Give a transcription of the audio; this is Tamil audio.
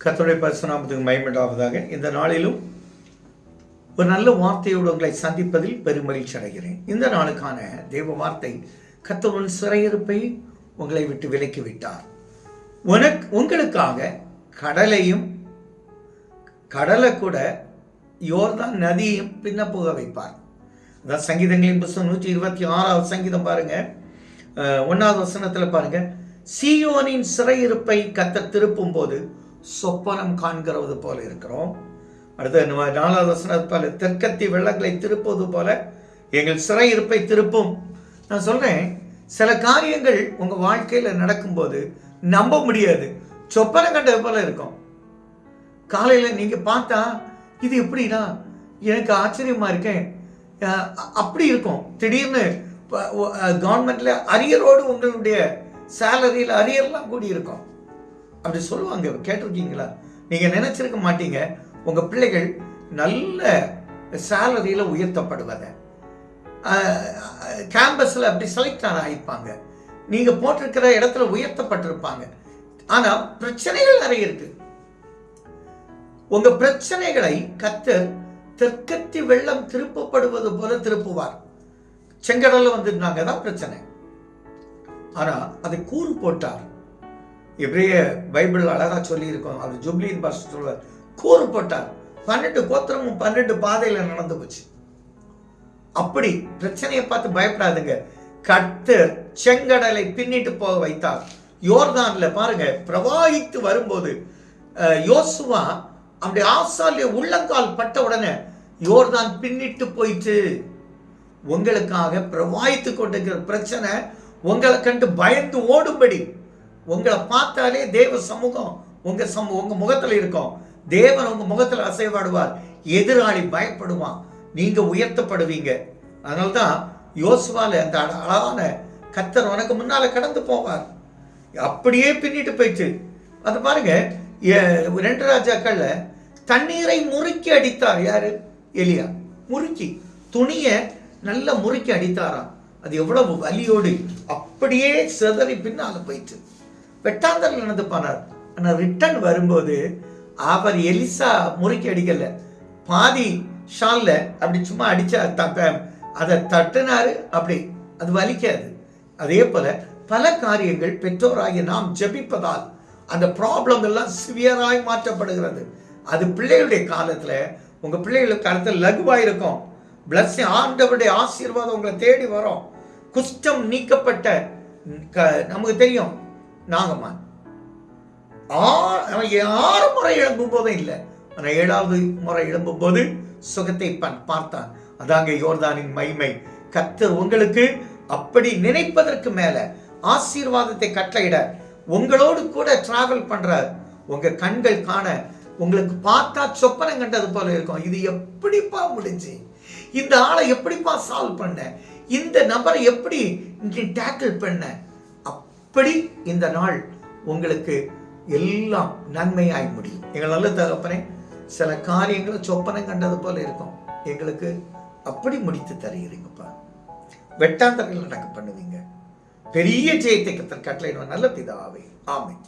கர்த்தருடைய பரிசுத்த நாமத்துக்கு மகிமையுண்டாவதாக. இந்த நாளிலும் ஒரு நல்ல வார்த்தையோடு உங்களை சந்திப்பதில் பெருமகிழ்ச்சி அடைகிறேன். இந்த நாளுக்கான தேவ வார்த்தை, கர்த்தரின் சிறையிருப்பை உங்களை விட்டு விலக்கி விட்டார். உங்களுக்காக கடலை கூட யோர்தான் நதியையும் பின்ன போக வைப்பார். அதான் சங்கீதங்களின் புத்தகம் 126 சங்கீதம் பாருங்க, 1வது வசனத்தில் பாருங்க, சீயோனின் சிறையிருப்பை கர்த்தர் திருப்பும் போது சொப்பனம் காண்கிறது போல இருக்கிறோம். அடுத்து 4வது வசனத்தில், தெற்கத்தி வெள்ளங்களை திருப்புவது போல எங்கள் சிறையிருப்பை திருப்பும். நான் சொல்றேன், சில காரியங்கள் உங்க வாழ்க்கையில நடக்கும்போது நம்ப முடியாது, சொப்பனம் கண்டது போல இருக்கும். காலையில நீங்க பார்த்தா இது எப்படின்னா எனக்கு ஆச்சரியமா இருக்கேன் அப்படி இருக்கும். திடீர்னு கவர்மெண்ட்ல அரியரோடு உங்களுடைய சேலரியில் அரியர்லாம் கூடி இருக்கும். அப்படி சொல்லுவாங்க, கேட்டிருக்கீங்களா? நீங்க நினைச்சிருக்க மாட்டீங்க உங்க பிள்ளைகள் நல்ல சேலரியில உயர்த்தப்படுவதை, கேம்பஸ்ல அப்படி செலக்ட் ஆகிப்பாங்க, நீங்க போட்டிருக்கிற இடத்துல உயர்த்தப்பட்டிருப்பாங்க. ஆனா பிரச்சனைகள் நிறைய இருக்கு. உங்க பிரச்சனைகளை கர்த்தர் தெற்கத்தி வெள்ளம் திருப்பப்படுவது போல திருப்புவார். செங்கடல்ல வந்துருந்தாங்க, தான் பிரச்சனை. ஆனா அதை கூறு போட்டார். எபிரேய பைபிள் அழகா சொல்லி இருக்கோம். அவர் ஜுப்லின் பாஸ்டர் சொல்வார், கூறு போட்டார். 12 கோத்திரமும் 12 பாதையில நடந்து போச்சு. அப்படி பிரச்சனையை பார்த்து பயப்படாதுங்க. கர்த்தர் செங்கடலை பின்னிட்டு போக வைத்தார். யோர்தான்ல பாருங்க, பிரவாகித்து வரும்போது யோசுவா அப்படி ஆசாலிய உள்ளங்கால் பட்ட உடனே யோர்தான் பின்னிட்டு போயிட்டு, உங்களுக்காக பிரவாகித்து கொண்டிருக்கிற பிரச்சனை உங்களை கண்டு பயந்து ஓடும்படி, உங்களை பார்த்தாலே தேவ சமூகம் உங்க முகத்துல இருக்கும். தேவன் உங்க முகத்துல அசைவாடுவார். எதிராளி பயப்படுவான், நீங்க உயர்த்தப்படுவீங்க. அதனால்தான் யோசுவால அந்த அழகான கர்த்தர் உனக்கு முன்னால கடந்து போவார். அப்படியே பின்னிட்டு போயிட்டு அது பாருங்க, 2 ராஜாக்கள்ல தண்ணீரை முறுக்கி அடித்தார். யாரு? எலியா. முறுக்கி துணியை நல்லா முறுக்கி அடித்தாராம். அது எவ்வளவு வலியோடு அப்படியே சிதறி பின்னால போயிட்டு வெட்டாந்தல் நடந்து போனார். ஆனா ரிட்டர்ன் வரும்போது அவர் எலிசா முறுக்கி அடிக்கல, பாதி ஷால்ல அப்படி சும்மா அடிச்சா அதை தட்டுனாரு. அப்படி அது வலிக்காது. அதே போல பல காரியங்கள் பெற்றோராகிய நாம் ஜெபிப்பதால் அந்த ப்ராப்ளம் எல்லாம் சிவியராய் மாற்றப்படுகிறது. அது பிள்ளைகளுடைய காலத்துல, உங்க பிள்ளைகளுக்கு காலத்தில் லகுவாயிருக்கும். பிளஸ்ஸிங், ஆண்டவருடைய ஆசீர்வாதம் உங்களை தேடி வரும். குஷ்டம் நீக்கப்பட்ட, நமக்கு தெரியும், நாகமான் 6 முறை எழும்பும் போதும் இல்லை, ஆனால் 7வது முறை எழும்பும் போது சுகத்தை பார்த்தான். அதாங்க யோர்தானின் மகிமை. கர்த்தர் உங்களுக்கு அப்படி நினைப்பதற்கு மேல ஆசீர்வாதத்தை கட்டளையிட உங்களோடு கூட டிராவல் பண்றார். உங்க கண்கள் காண, உங்களுக்கு பார்த்தா சொப்பனம் கண்டது போல இருக்கும். இது எப்படிப்பா முடிஞ்சு, இந்த ஆளை எப்படிப்பா சால்வ் பண்ண, இந்த நபரை எப்படி டேக்கிள் பண்ண, அப்படி இந்த நாள் உங்களுக்கு எல்லாம் நன்மையாய் முடியும். எங்கள் நல்ல தகப்பனே, சில காரியங்களை சொப்பனம் கண்டது போல இருக்கும், எங்களுக்கு அப்படி முடித்து தருகிறீங்கப்பா. வெட்டாந்தர்கள் நடக்க பண்ணுவீங்க. பெரிய ஜெயத்தை கட்டளையிடுவார். நல்ல பிதாவே, ஆமென்.